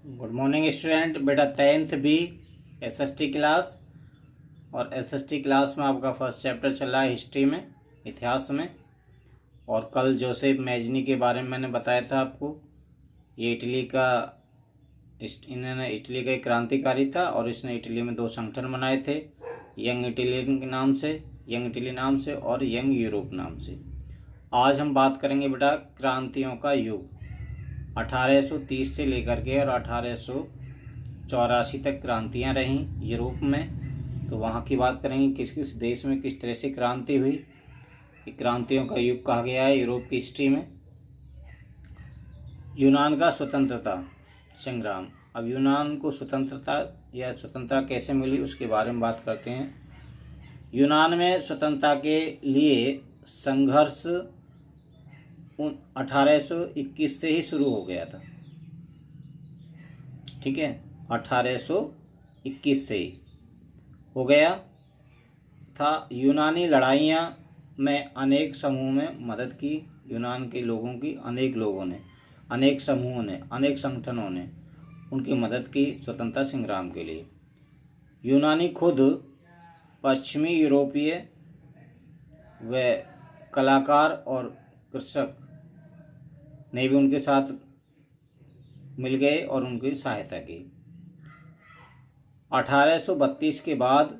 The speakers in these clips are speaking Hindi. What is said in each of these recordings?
Good morning student. बेटा 10th बी एसएसटी क्लास, और एसएसटी क्लास में आपका फर्स्ट चैप्टर चल रहा है हिस्ट्री में, इतिहास में। और कल जोसेफ मैजनी के बारे में मैंने बताया था आपको। ये इन्होंने इटली का एक क्रांतिकारी था और इसने इटली में 2 संगठन बनाए थे, यंग इटली नाम से और यंग यूरोप नाम से। आज हम बात करेंगे बेटा क्रांतियों का युग। 1830 से लेकर के और 1884 तक क्रांतियां रहीं यूरोप में। तो वहाँ की बात करेंगे किस किस देश में किस तरह से क्रांति हुई। क्रांतियों का युग कहा गया है यूरोप की हिस्ट्री में। यूनान का स्वतंत्रता संग्राम। अब यूनान को स्वतंत्रता कैसे मिली उसके बारे में बात करते हैं। यूनान में स्वतंत्रता के लिए संघर्ष 1821 से ही शुरू हो गया था। ठीक है, 1821 से ही हो गया था। यूनानी लड़ाइयाँ में अनेक समूह में मदद की। यूनान के लोगों की अनेक लोगों ने, अनेक समूहों ने, अनेक संगठनों ने उनकी मदद की स्वतंत्रता संग्राम के लिए। यूनानी खुद पश्चिमी यूरोपीय व कलाकार और कृषक ने भी उनके साथ मिल गए और उनकी सहायता की। 1832 के बाद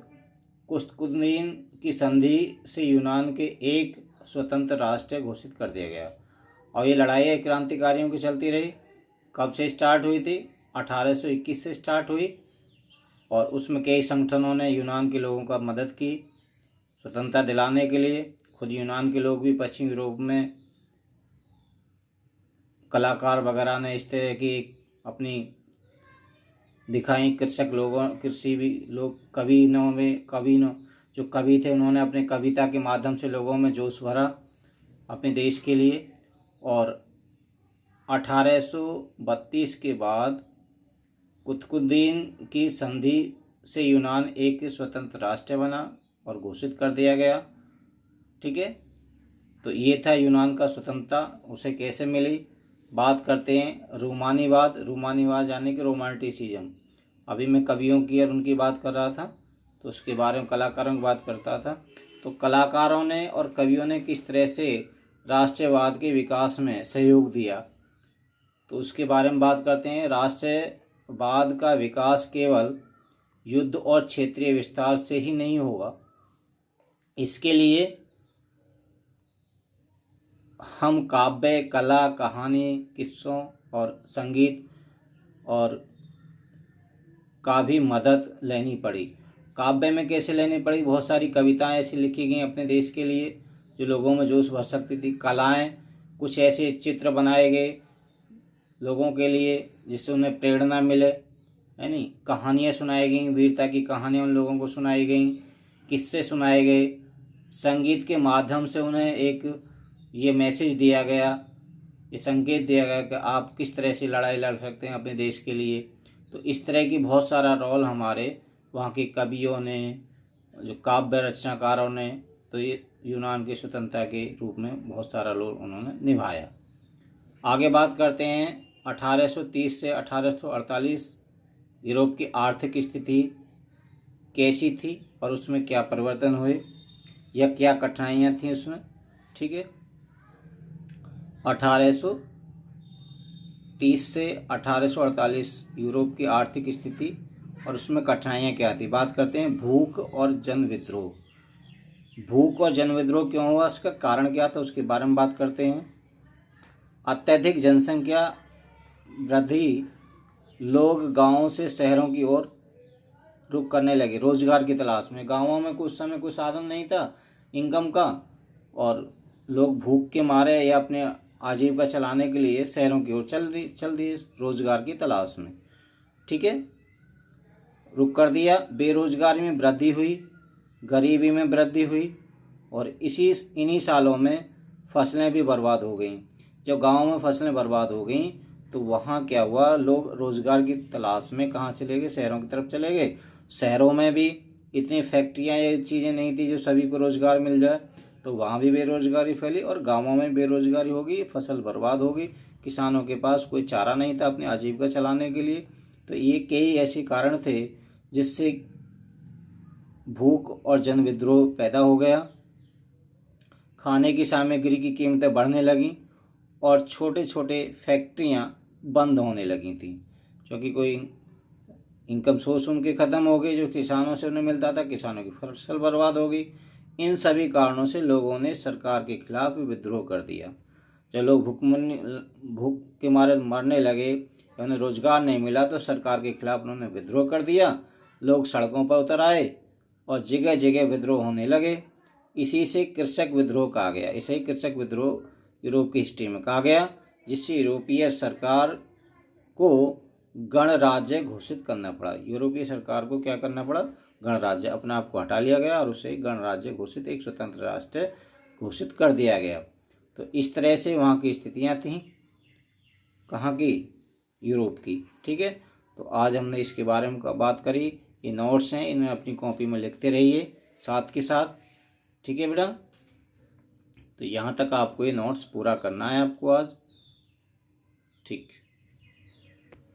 कुस्तुनतीन की संधि से यूनान के एक स्वतंत्र राष्ट्र घोषित कर दिया गया। और ये लड़ाई क्रांतिकारियों की चलती रही। कब से स्टार्ट हुई थी? 1821 से स्टार्ट हुई। और उसमें कई संगठनों ने यूनान के लोगों का मदद की स्वतंत्रता दिलाने के लिए। खुद यूनान के लोग भी पश्चिम यूरोप में कलाकार वगैरह ने इस तरह की अपनी दिखाई। कृषि भी लोग, जो कवि थे उन्होंने अपने कविता के माध्यम से लोगों में जोश भरा अपने देश के लिए। और 1832 के बाद कुतुबुद्दीन की संधि से यूनान एक स्वतंत्र राष्ट्र बना और घोषित कर दिया गया। ठीक है, तो ये था यूनान का स्वतंत्रता। उसे कैसे मिली बात करते हैं। रोमानीवाद यानी कि रोमांटिसिज्म। अभी मैं कवियों की और उनकी बात कर रहा था, तो उसके बारे में कलाकारों की बात करता था। तो कलाकारों ने और कवियों ने किस तरह से राष्ट्रवाद के विकास में सहयोग दिया, तो उसके बारे में बात करते हैं। राष्ट्रवाद का विकास केवल युद्ध और क्षेत्रीय विस्तार से ही नहीं होगा। इसके लिए हम काव्य, कला, कहानी, किस्सों और संगीत और का भी मदद लेनी पड़ी। काव्य में कैसे लेनी पड़ी? बहुत सारी कविताएं ऐसी लिखी गई अपने देश के लिए जो लोगों में जोश भर सकती थी। कलाएं, कुछ ऐसे चित्र बनाए गए लोगों के लिए जिससे उन्हें प्रेरणा मिले, है नहीं। कहानियाँ सुनाई गई, वीरता की कहानियाँ उन लोगों को सुनाई गई, किस्से सुनाए गए। संगीत के माध्यम से उन्हें एक ये मैसेज दिया गया, ये संकेत दिया गया कि आप किस तरह से लड़ाई लड़ सकते हैं अपने देश के लिए। तो इस तरह की बहुत सारा रोल हमारे वहाँ के कवियों ने, जो काव्य रचनाकारों ने, तो ये यूनान की स्वतंत्रता के रूप में बहुत सारा रोल उन्होंने निभाया। आगे बात करते हैं। 1830 से 1848 यूरोप की आर्थिक स्थिति कैसी थी और उसमें क्या परिवर्तन हुए या क्या कठिनाइयाँ थी उसमें। ठीक है, 1830 से 1848 यूरोप की आर्थिक स्थिति और उसमें कठिनाइयाँ क्या थी। बात करते हैं भूख और जन विद्रोह क्यों हुआ, उसका कारण क्या था, उसके बारे में बात करते हैं। अत्यधिक जनसंख्या वृद्धि, लोग गांवों से शहरों की ओर रुख करने लगे रोजगार की तलाश में। गांवों में कुछ समय कोई साधन नहीं था इनकम का, और लोग भूख के मारे या अपने आजीविका चलाने के लिए शहरों की ओर चल दिए रोजगार की तलाश में। ठीक है, रुक कर दिया। बेरोजगारी में वृद्धि हुई, गरीबी में वृद्धि हुई, और इन्हीं सालों में फसलें भी बर्बाद हो गईं। जब गाँव में फसलें बर्बाद हो गईं तो वहाँ क्या हुआ, लोग रोजगार की तलाश में कहाँ चले गए? शहरों की तरफ चले गए। शहरों में भी इतनी फैक्ट्रियाँ या चीज़ें नहीं थी जो सभी को रोजगार मिल जाए, तो वहाँ भी बेरोजगारी फैली और गाँवों में बेरोजगारी होगी, फसल बर्बाद होगी। किसानों के पास कोई चारा नहीं था अपनी आजीविका चलाने के लिए। तो ये कई ऐसे कारण थे जिससे भूख और जन विद्रोह पैदा हो गया। खाने की सामग्री की कीमतें बढ़ने लगीं और छोटे छोटे फैक्ट्रियां बंद होने लगी थी, क्योंकि कोई इनकम सोर्स उनके ख़त्म हो गई जो किसानों से उन्हें मिलता था, किसानों की फसल बर्बाद हो गई। इन सभी कारणों से लोगों ने सरकार के खिलाफ विद्रोह कर दिया। जब लोग भूख के मारे मरने लगे, उन्हें रोजगार नहीं मिला, तो सरकार के खिलाफ उन्होंने विद्रोह कर दिया। लोग सड़कों पर उतर आए और जगह जगह विद्रोह होने लगे। इसी से कृषक विद्रोह कहा गया। इसे ही कृषक विद्रोह यूरोप की हिस्ट्री में कहा गया, जिससे यूरोपीय सरकार को गणराज्य घोषित करना पड़ा। यूरोपीय सरकार को क्या करना पड़ा? गणराज्य, अपने आप को हटा लिया गया और उसे गणराज्य घोषित, एक स्वतंत्र राष्ट्र घोषित कर दिया गया। तो इस तरह से वहाँ की स्थितियाँ थीं। कहाँ की? यूरोप की। ठीक है, तो आज हमने इसके बारे में बात करी। ये नोट्स हैं, इन्हें अपनी कॉपी में लिखते रहिए साथ के साथ। ठीक है बेटा, तो यहाँ तक आपको ये नोट्स पूरा करना है आपको आज। ठीक।